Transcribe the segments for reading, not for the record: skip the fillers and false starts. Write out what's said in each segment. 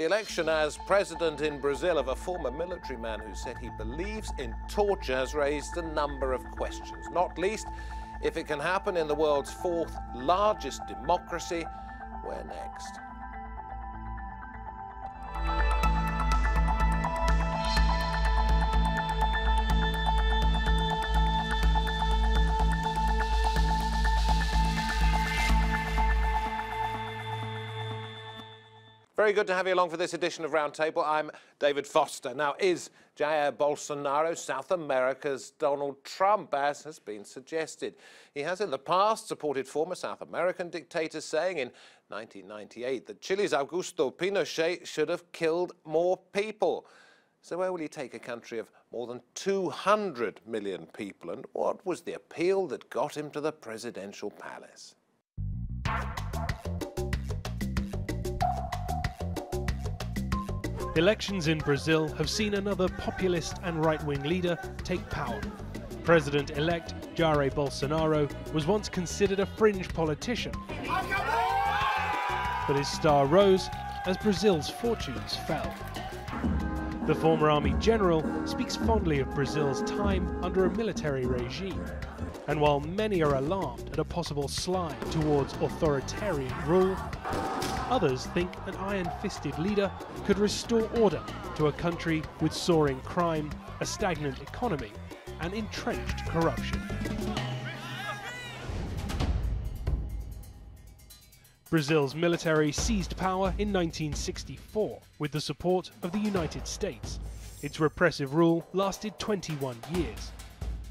The election as president in Brazil of a former military man who said he believes in torture has raised a number of questions, not least if it can happen in the world's fourth largest democracy. Where next? Very good to have you along for this edition of Roundtable. I'm David Foster. Now, is Jair Bolsonaro South America's Donald Trump, as has been suggested? He has in the past supported former South American dictators, saying in 1998 that Chile's Augusto Pinochet should have killed more people. So where will he take a country of more than 200 million people? And what was the appeal that got him to the presidential palace? Elections in Brazil have seen another populist and right-wing leader take power. President-elect Jair Bolsonaro was once considered a fringe politician, but his star rose as Brazil's fortunes fell. The former army general speaks fondly of Brazil's time under a military regime, and while many are alarmed at a possible slide towards authoritarian rule, others think an iron-fisted leader could restore order to a country with soaring crime, a stagnant economy, and entrenched corruption. Brazil's military seized power in 1964 with the support of the United States. Its repressive rule lasted 21 years.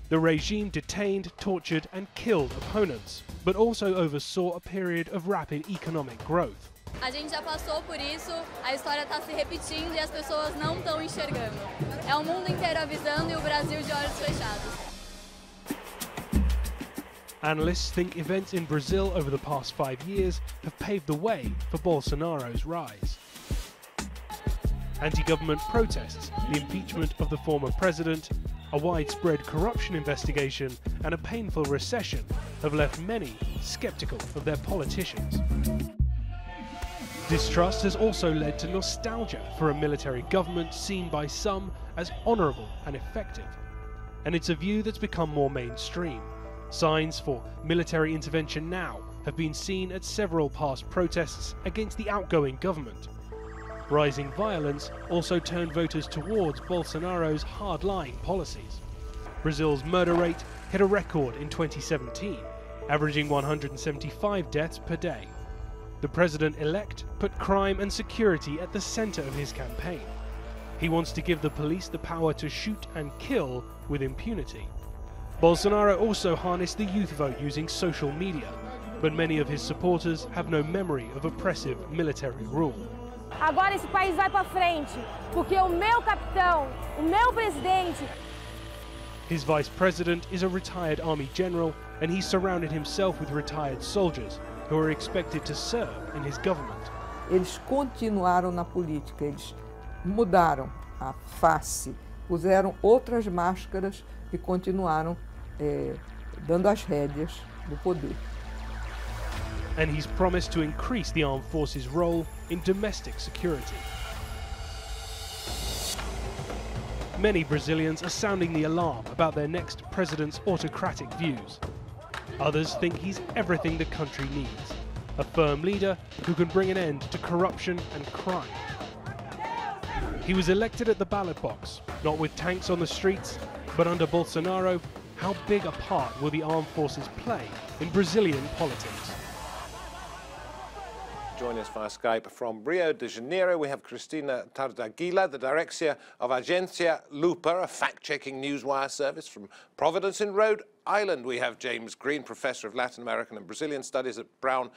The regime detained, tortured, and killed opponents, but also oversaw a period of rapid economic growth. A gente já passou por isso, a história está se repetindo e as pessoas não estão enxergando. É o mundo inteiro avisando e o Brasil de olhos fechados. Analysts think events in Brazil over the past 5 years have paved the way for Bolsonaro's rise. Anti-government protests, the impeachment of the former president, a widespread corruption investigation, and a painful recession have left many skeptical of their politicians. Distrust has also led to nostalgia for a military government seen by some as honourable and effective. And it's a view that's become more mainstream. Signs for military intervention now have been seen at several past protests against the outgoing government. Rising violence also turned voters towards Bolsonaro's hard-line policies. Brazil's murder rate hit a record in 2017, averaging 175 deaths per day. The president-elect put crime and security at the centre of his campaign. He wants to give the police the power to shoot and kill with impunity. Bolsonaro also harnessed the youth vote using social media, but many of his supporters have no memory of oppressive military rule. Agora esse país vai para frente, porque o meu capitão, o meu presidente. His vice president is a retired army general, and he surrounded himself with retired soldiers who are expected to serve in his government. Eles continuaram na política, eles mudaram a face, puseram outras máscaras e continuaram dando as rédeas do poder. And he's promised to increase the armed forces' role in domestic security. Many Brazilians are sounding the alarm about their next president's autocratic views. Others think he's everything the country needs, a firm leader who can bring an end to corruption and crime. He was elected at the ballot box, not with tanks on the streets, but under Bolsonaro, how big a part will the armed forces play in Brazilian politics? Joining us via Skype from Rio de Janeiro, we have Cristina Tardaguila, the Director of Agencia, Lupa, a fact-checking newswire service from Providence in Rhode Island. We have James Green, Professor of Latin American and Brazilian Studies at Brown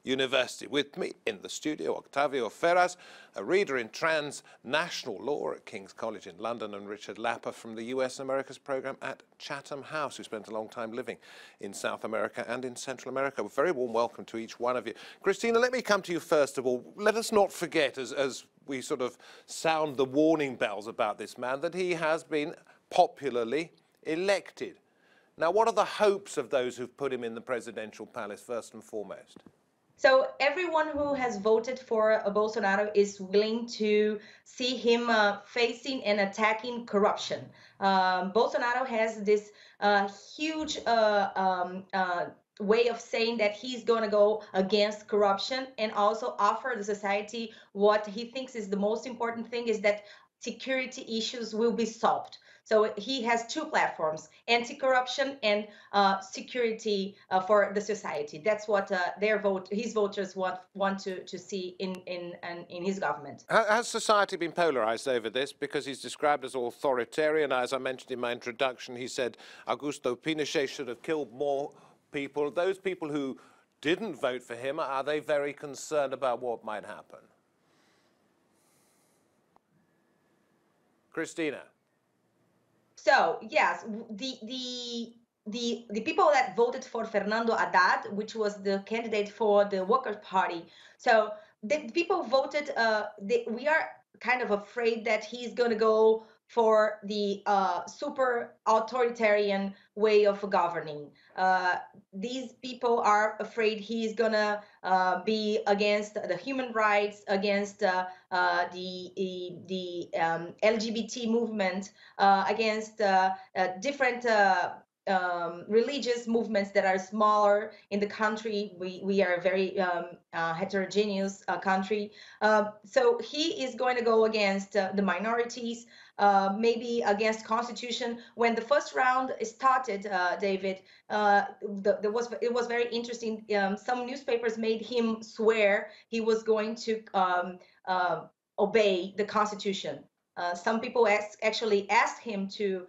University. With me in the studio, Octavio Ferraz, a reader in transnational law at King's College in London, and Richard Lapper from the US and Americas program at Chatham House, who spent a long time living in South America and in Central America. A very warm welcome to each one of you. Cristina, let me come to you first of all. Let us not forget, as we sort of sound the warning bells about this man, that he has been popularly elected. Now, what are the hopes of those who've put him in the presidential palace, first and foremost? So everyone who has voted for Bolsonaro is willing to see him facing and attacking corruption. Bolsonaro has this huge way of saying that he's going to go against corruption and also offer the society what he thinks is the most important thing is that security issues will be solved. So he has two platforms, anti-corruption and security for the society. That's what his voters want to see in his government. Has society been polarized over this? Because he's described as authoritarian. As I mentioned in my introduction, he said Augusto Pinochet should have killed more people. Those people who didn't vote for him, are they very concerned about what might happen? Cristina. So yes, the people that voted for Fernando Haddad, which was the candidate for the Workers' Party, so the people voted. We are kind of afraid that he's going to go for the super authoritarian way of governing. These people are afraid he's going to be against the human rights, against the LGBT movement, against different religious movements that are smaller in the country. We are a very heterogeneous country. So he is going to go against the minorities, maybe against constitution. When the first round started, David, it was very interesting. Some newspapers made him swear he was going to obey the constitution. Some people actually asked him to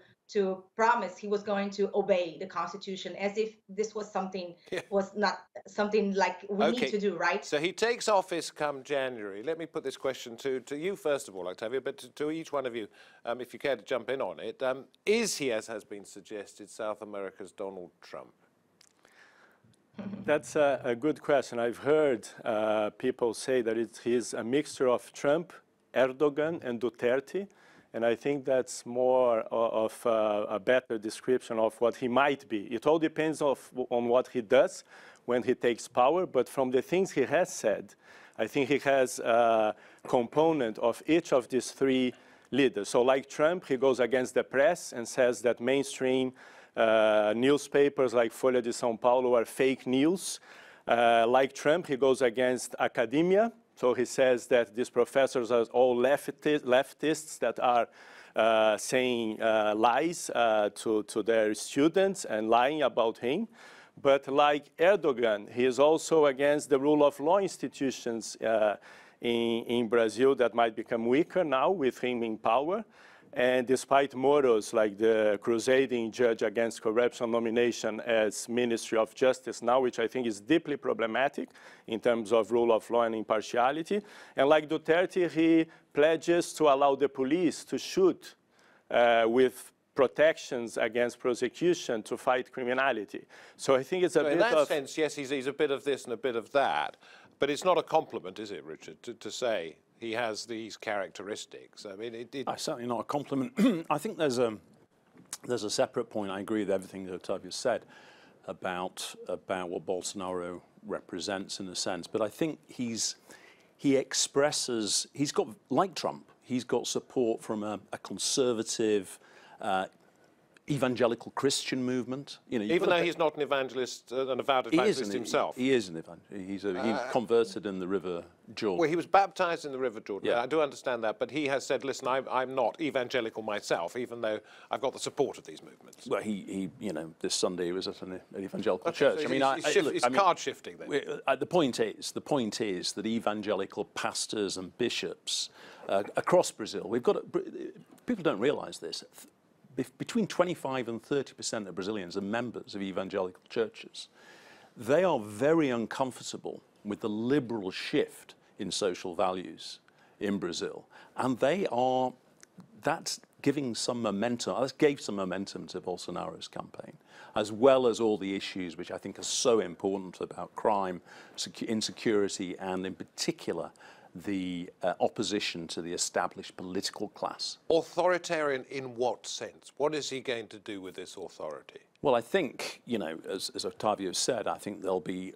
promise he was going to obey the constitution, as if this was something was not something like we need to do, right? So he takes office come January. Let me put this question to you first of all, Octavio, but to each one of you, if you care to jump in on it. Is he, as has been suggested, South America's Donald Trump? That's a good question. I've heard people say that he's a mixture of Trump, Erdogan, and Duterte. And I think that's more of a better description of what he might be. It all depends on what he does when he takes power. But from the things he has said, I think he has a component of each of these three leaders. So like Trump, he goes against the press and says that mainstream newspapers like Folha de São Paulo are fake news. Like Trump, he goes against academia. So he says that these professors are all leftists that are saying lies to their students and lying about him. But like Erdogan, he is also against the rule of law institutions in Brazil that might become weaker now with him in power. And despite mottos like the crusading judge against corruption nomination as Ministry of Justice now, which I think is deeply problematic in terms of rule of law and impartiality. And like Duterte, he pledges to allow the police to shoot with protections against prosecution to fight criminality. So I think it's a bit of... In that sense, yes, he's a bit of this and a bit of that. But it's not a compliment, is it, Richard, to say he has these characteristics? I mean, It's certainly not a compliment. I think there's a separate point. I agree with everything that Octavio said about what Bolsonaro represents in a sense. But I think he expresses, he's got, like Trump, he's got support from a conservative, evangelical Christian movement. You know, even though he's not an evangelist, an avowed evangelist himself. He is an evangelist. He converted in the River Jordan. Well, he was baptized in the River Jordan. Yeah. I do understand that, but he has said, listen, I'm not evangelical myself, even though I've got the support of these movements. Well, he you know, this Sunday he was at an evangelical church. So I mean, it's card shifting then. The point is that evangelical pastors and bishops across Brazil, people don't realise this. Between 25 and 30% of Brazilians are members of evangelical churches. They are very uncomfortable with the liberal shift in social values in Brazil. And that's giving some momentum, that gave some momentum to Bolsonaro's campaign, as well as all the issues which I think are so important about crime, insecurity, and in particular, the opposition to the established political class. Authoritarian in what sense? What is he going to do with this authority? Well, I think, you know, as Octavio said, I think there'll be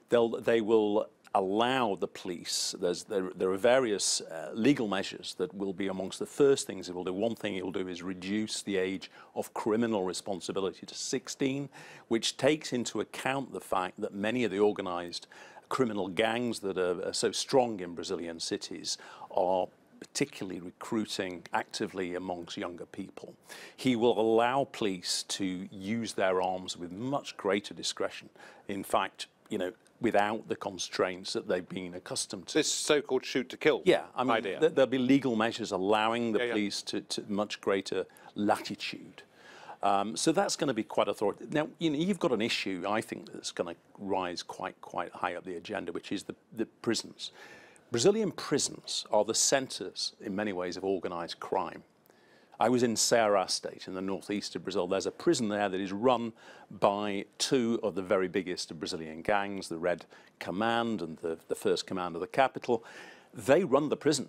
They will allow the police. There are various legal measures that will be amongst the first things it will do. One thing it will do is reduce the age of criminal responsibility to 16, which takes into account the fact that many of the organized criminal gangs that are so strong in Brazilian cities are particularly recruiting actively amongst younger people. He will allow police to use their arms with much greater discretion. In fact, you know, without the constraints that they've been accustomed to. This so-called shoot-to-kill idea. There'll be legal measures allowing the police to much greater latitude. So that's going to be quite authoritative. Now, you know, you've got an issue, I think, that's going to rise quite high up the agenda, which is the prisons. Brazilian prisons are the centers, in many ways, of organized crime. I was in Ceará state in the northeast of Brazil. There's a prison there that is run by two of the very biggest of Brazilian gangs, the Red Command and the First Command of the capital. They run the prison.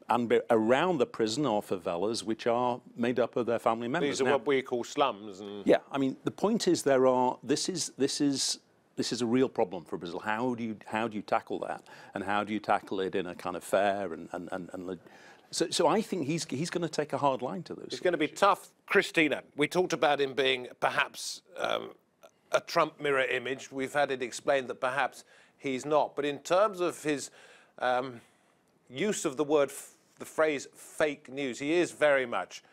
And around the prison are favelas, which are made up of their family members. These are what we call slums. And yeah, I mean, the point is this is a real problem for Brazil. How do you tackle that, and how do you tackle it in a kind of fair and so I think he's going to take a hard line to those. It's going to be tough. Cristina, we talked about him being perhaps a Trump mirror image. We've had it explained that perhaps he's not. But in terms of his use of the phrase fake news, he is very much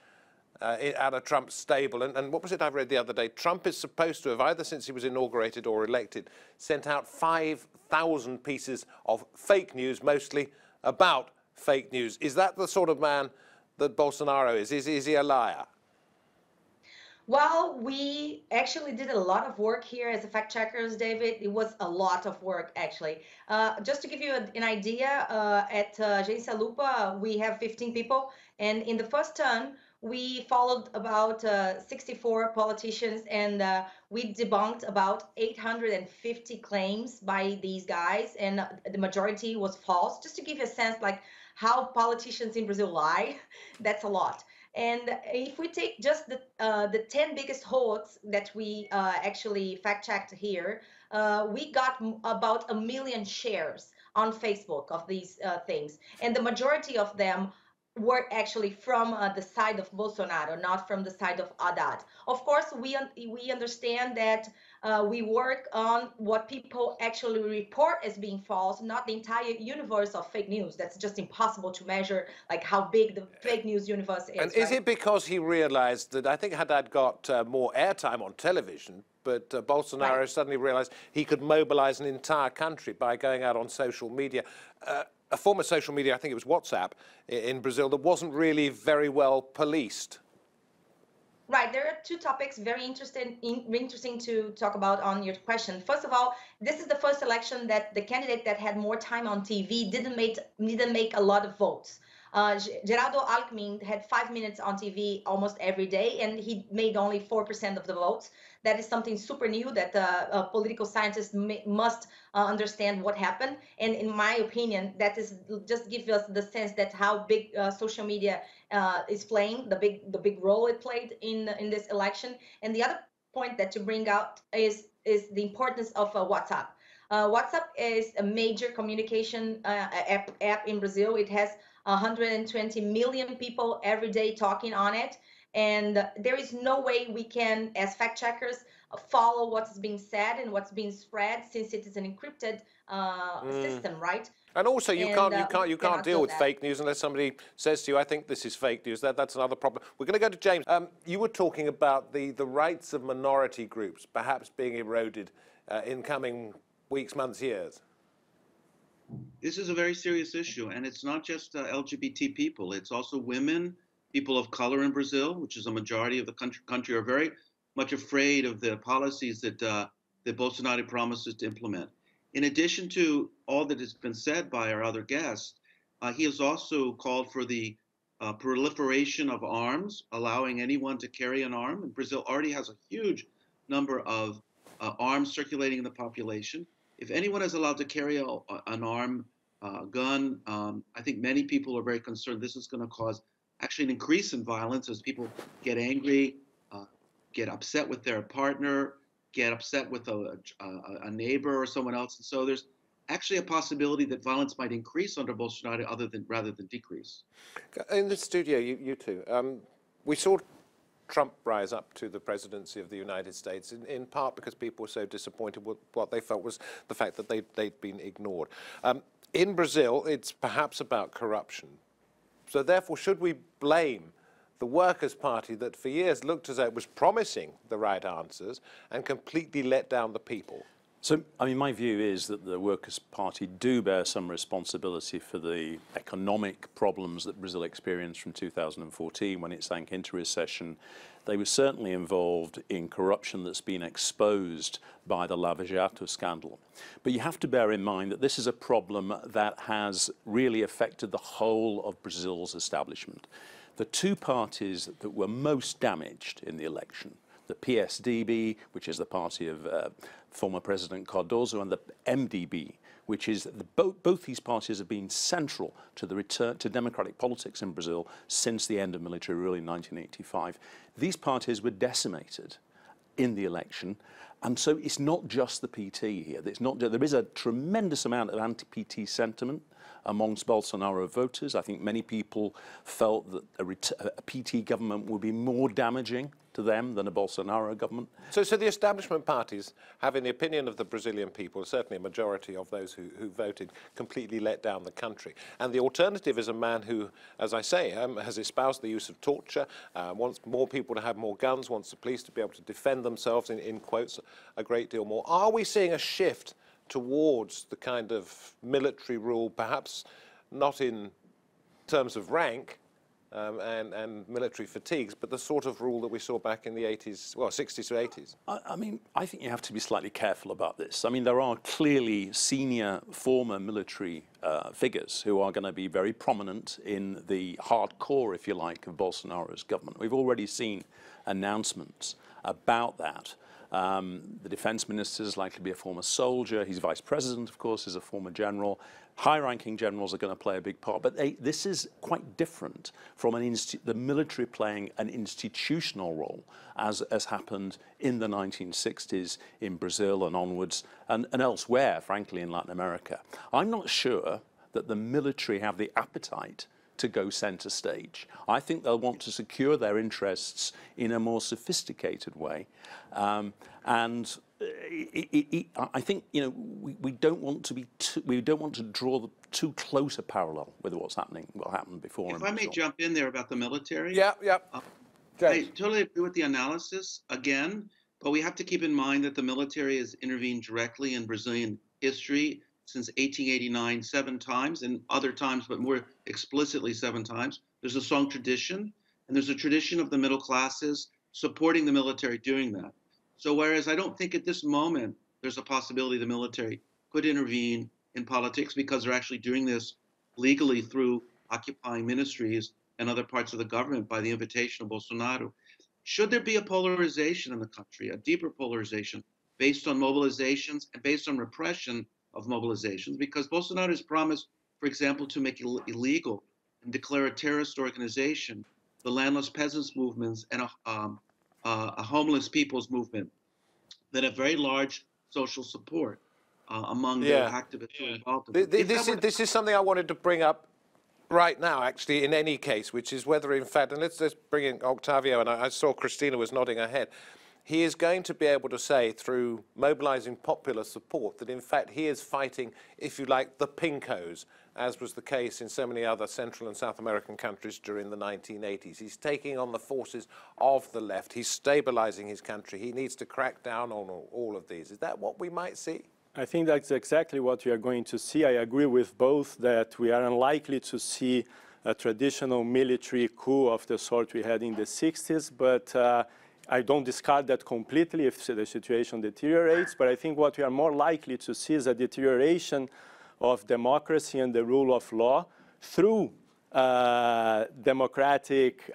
out of Trump's stable. And what was it I read the other day? Trump is supposed to have, either since he was inaugurated or elected, sent out 5,000 pieces of fake news, mostly about fake news. Is that the sort of man that Bolsonaro is? Is he a liar? Well, we actually did a lot of work here as a fact checkers, David. It was a lot of work, actually. Just to give you an idea, at Agencia Lupa, we have 15 people. And in the first turn, we followed about 64 politicians, and we debunked about 850 claims by these guys, and the majority was false. Just to give you a sense, like, how politicians in Brazil lie, that's a lot. And if we take just the 10 biggest hoax that we actually fact-checked here, we got about 1 million shares on Facebook of these things. And the majority of them were actually from the side of Bolsonaro, not from the side of Haddad. Of course, we understand that we work on what people actually report as being false, not the entire universe of fake news. That's just impossible to measure, like how big the fake news universe is. And is it because he realized that, I think Haddad got more airtime on television, but Bolsonaro suddenly realized he could mobilize an entire country by going out on social media? A form of social media, I think it was WhatsApp, in Brazil, that wasn't really very well policed. Right, there are two topics very interesting to talk about on your question. First of all, this is the first election that the candidate that had more time on TV didn't make a lot of votes. Geraldo Alckmin had 5 minutes on TV almost every day, and he made only 4% of the votes. That is something super new that political scientists must understand what happened. And in my opinion, that is just gives us the sense that how big social media is playing, the big role it played in this election. And the other point that to bring out is the importance of WhatsApp. WhatsApp is a major communication app in Brazil. It has 120 million people every day talking on it. And there is no way we can, as fact checkers, follow what's being said and what's being spread, since it is an encrypted system, right? And also, you can't deal with fake news unless somebody says to you, "I think this is fake news." That's another problem. We're going to go to James. You were talking about the rights of minority groups perhaps being eroded in coming weeks, months, years. This is a very serious issue, and it's not just LGBT people. It's also women. People of color in Brazil, which is a majority of the country, are very much afraid of the policies that Bolsonaro promises to implement. In addition to all that has been said by our other guests, he has also called for the proliferation of arms, allowing anyone to carry an arm. And Brazil already has a huge number of arms circulating in the population. If anyone is allowed to carry an arm, gun, I think many people are very concerned this is going to cause actually an increase in violence as people get angry, get upset with their partner, get upset with a neighbor or someone else. And so there's actually a possibility that violence might increase under Bolsonaro rather than decrease. In the studio, you two, we saw Trump rise up to the presidency of the United States, in part because people were so disappointed with what they felt was the fact that they'd been ignored. In Brazil, it's perhaps about corruption. So therefore, should we blame the Workers' Party that for years looked as though it was promising the right answers and completely let down the people? So, I mean, my view is that the Workers' Party do bear some responsibility for the economic problems that Brazil experienced from 2014 when it sank into recession. They were certainly involved in corruption that's been exposed by the Lava Jato scandal. But you have to bear in mind that this is a problem that has really affected the whole of Brazil's establishment. The two parties that were most damaged in the election, the PSDB, which is the party of former President Cardoso, and the MDB, which is both these parties have been central to the return to democratic politics in Brazil since the end of military rule in 1985. These parties were decimated in the election, and so it's not just the PT here. It's not. There is a tremendous amount of anti-PT sentiment amongst Bolsonaro voters. I think many people felt that a PT government would be more damaging to them than a Bolsonaro government. So the establishment parties have, in the opinion of the Brazilian people, certainly a majority of those who voted, completely let down the country. And the alternative is a man who, as I say, has espoused the use of torture, wants more people to have more guns, wants the police to be able to defend themselves, in quotes, a great deal more. Are we seeing a shift towards the kind of military rule, perhaps not in terms of rank, and military fatigues, but the sort of rule that we saw back in the 80s, well, 60s to 80s? I mean, I think you have to be slightly careful about this. I mean, there are clearly senior former military figures who are going to be very prominent in the hardcore, if you like, of Bolsonaro's government. We've already seen announcements about that. The defense minister is likely to be a former soldier. His vice president, of course, is a former general. High-ranking generals are going to play a big part. But this is quite different from the military playing an institutional role, as happened in the 1960s in Brazil and onwards, and elsewhere, frankly, in Latin America. I'm not sure that the military have the appetite to go center stage. I think they'll want to secure their interests in a more sophisticated way, and I think, you know, we don't want to draw too close a parallel with what happened before. If I may jump in there about the military. Yeah. I totally agree with the analysis again, but we have to keep in mind that the military has intervened directly in Brazilian history since 1889 7 times, and other times, but more explicitly 7 times. There's a strong tradition, and there's a tradition of the middle classes supporting the military doing that. So whereas I don't think at this moment there's a possibility the military could intervene in politics because they're actually doing this legally through occupying ministries and other parts of the government by the invitation of Bolsonaro. Should there be a polarization in the country, a deeper polarization based on mobilizations and based on repression of mobilizations, because Bolsonaro has promised, for example, to make illegal and declare a terrorist organization, the landless peasants movements and a homeless people's movement that have very large social support among the activists who are involved in it. This is something I wanted to bring up right now, actually, in any case, which is whether, in fact, and let's bring in Octavio, and I saw Cristina was nodding her head. He is going to be able to say, through mobilizing popular support, that in fact he is fighting, if you like, the pinkos, as was the case in so many other Central and South American countries during the 1980s. He's taking on the forces of the left. He's stabilizing his country. He needs to crack down on all of these. Is that what we might see? I think that's exactly what we are going to see. I agree with both that we are unlikely to see a traditional military coup of the sort we had in the 60s, but I don't discard that completely if the situation deteriorates, but I think what we are more likely to see is a deterioration of democracy and the rule of law through democratic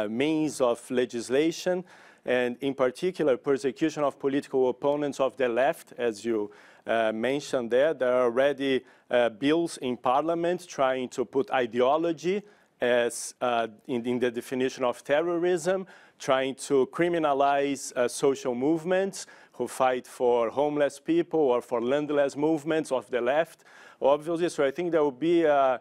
means of legislation, and in particular persecution of political opponents of the left, as you mentioned there. There are already bills in Parliament trying to put ideology as in the definition of terrorism, trying to criminalize social movements who fight for homeless people or for landless movements of the left, obviously. So I think there will be a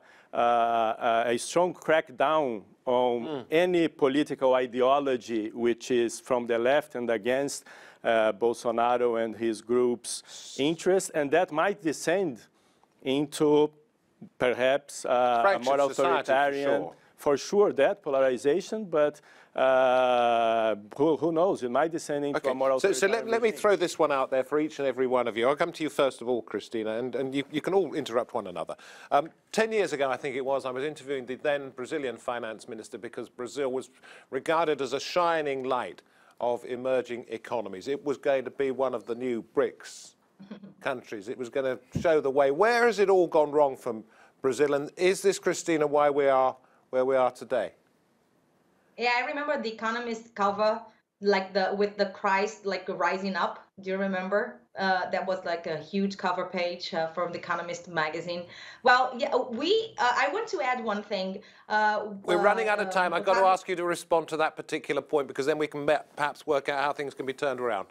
strong crackdown on any political ideology which is from the left and against Bolsonaro and his group's interests, and that might descend into perhaps a more authoritarian, for sure, that polarization, but who knows? It might descend into a more authoritarian. So let me throw this one out there for each and every one of you. I'll come to you first of all, Cristina, and you can all interrupt one another. 10 years ago, I think it was, I was interviewing the then Brazilian finance minister because Brazil was regarded as a shining light of emerging economies. It was going to be one of the new BRICS countries. It was going to show the way. Where has it all gone wrong from Brazil? And is this, Cristina, why we are where we are today? Yeah, I remember the Economist cover, like with the Christ like rising up. Do you remember? That was like a huge cover page from the Economist magazine. Well, yeah, I want to add one thing. We're running out of time. I've got to ask you to respond to that particular point, because then we can perhaps work out how things can be turned around.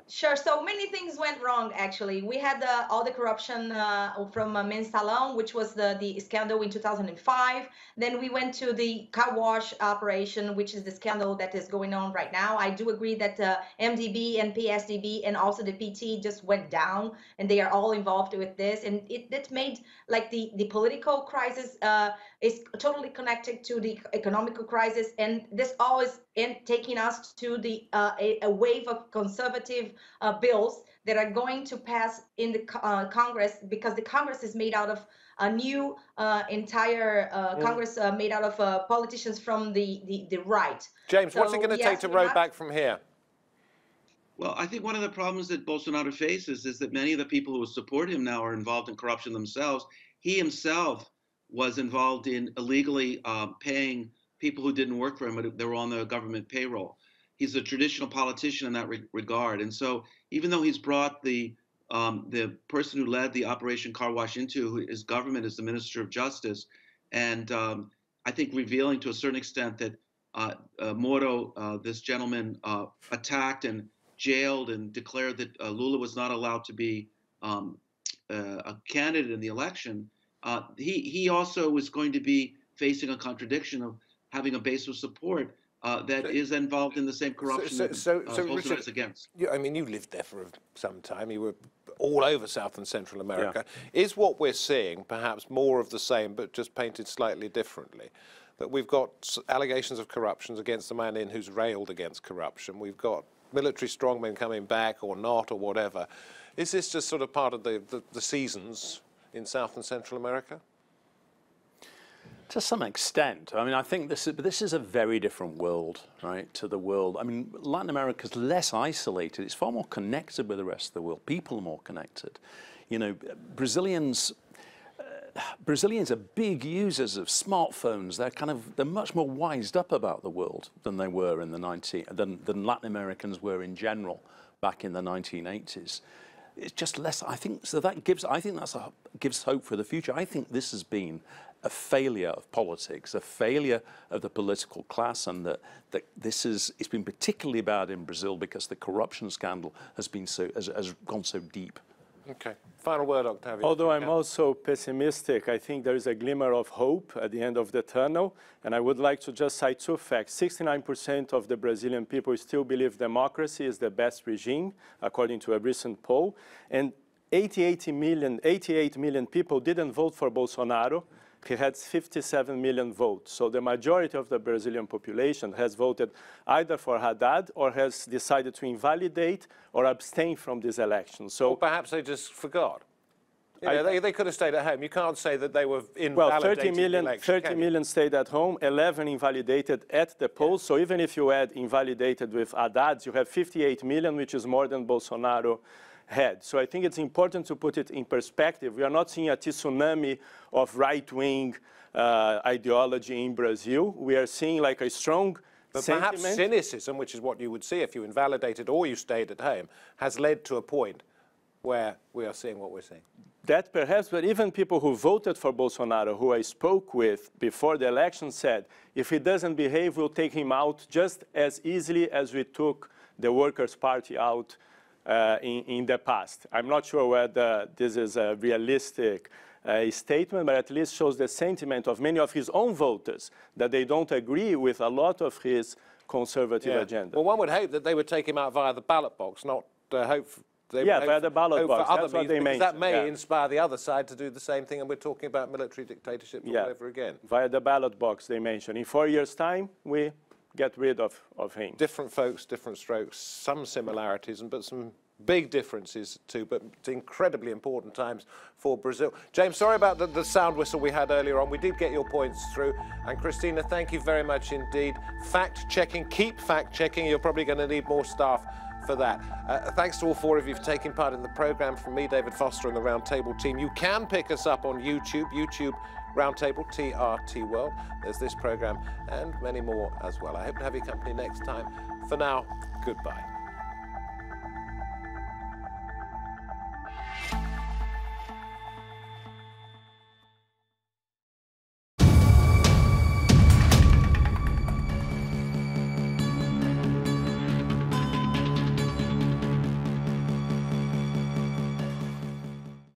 Sure. So many things went wrong, actually. We had all the corruption from Mensalão, which was the scandal in 2005. Then we went to the car wash operation, which is the scandal that is going on right now. I do agree that MDB and PSDB and also the PT just went down, and they are all involved with this. And it made like the political crisis is totally connected to the economical crisis. And this always taking us to the a wave of conservative bills that are going to pass in the Congress, because the Congress is made out of a new entire Congress made out of politicians from the right. James, what's it going to take to row back from here? Well, I think one of the problems that Bolsonaro faces is that many of the people who support him now are involved in corruption themselves. He himself was involved in illegally paying people who didn't work for him, but they were on the government payroll. He's a traditional politician in that regard. And so even though he's brought the person who led the Operation Car Wash into his government as the Minister of Justice, and I think revealing to a certain extent that Moro, this gentleman, attacked and jailed and declared that Lula was not allowed to be a candidate in the election, he also was going to be facing a contradiction of having a base of support that is involved in the same corruption that Bolsonaro is against. I mean, you lived there for some time. You were all over South and Central America. Yeah. Is what we're seeing perhaps more of the same, but just painted slightly differently? That we've got allegations of corruption against the man who's railed against corruption. We've got military strongmen coming back or not or whatever. Is this just sort of part of the seasons in South and Central America? To some extent. I mean, I think this is a very different world, right, to the world. I mean, Latin America is less isolated. It's far more connected with the rest of the world. People are more connected. You know, Brazilians are big users of smartphones. They're much more wised up about the world than they were in the than Latin Americans were in general back in the 1980s. It's just less. I think so. Gives hope for the future. I think this has been a failure of politics, a failure of the political class, and that it's been particularly bad in Brazil because the corruption scandal has gone so deep. Okay. Final word, Octavio. Although I'm also pessimistic, I think there is a glimmer of hope at the end of the tunnel. And I would like to just cite two facts. 69% of the Brazilian people still believe democracy is the best regime, according to a recent poll. And 88 million people didn't vote for Bolsonaro. He had 57 million votes. So the majority of the Brazilian population has voted either for Haddad or has decided to invalidate or abstain from this election. So or perhaps they just forgot. You know, they could have stayed at home. You can't say that they were invalidating the election. 30 million stayed at home, 11 invalidated at the polls. So even if you add invalidated with Haddad, you have 58 million, which is more than Bolsonaro had. So I think it's important to put it in perspective. We are not seeing a tsunami of right-wing ideology in Brazil. We are seeing like a strong sentiment. Perhaps cynicism, which is what you would see if you invalidated or you stayed at home, has led to a point where we are seeing what we're seeing. That perhaps, but even people who voted for Bolsonaro, who I spoke with before the election, said, if he doesn't behave, we'll take him out just as easily as we took the Workers' Party out in the past. I'm not sure whether this is a realistic statement, but at least shows the sentiment of many of his own voters that they don't agree with a lot of his conservative agenda. Well, one would hope that they would take him out via the ballot box, not hope. Via the ballot box. That's what they mentioned. That may inspire the other side to do the same thing, and we're talking about military dictatorship all over again. Via the ballot box, they mentioned. In 4 years' time, we get rid of him. Different folks, different strokes, some similarities, but some big differences too, but it's incredibly important times for Brazil. James, sorry about the sound whistle we had earlier on. We did get your points through. And Cristina, thank you very much indeed. Fact-checking, keep fact-checking. You're probably going to need more staff for that. Thanks to all four of you for taking part in the programme. From me, David Foster, and the Roundtable team. You can pick us up on YouTube, Roundtable, TRT World. There's this programme and many more as well. I hope to have your company next time. For now, goodbye.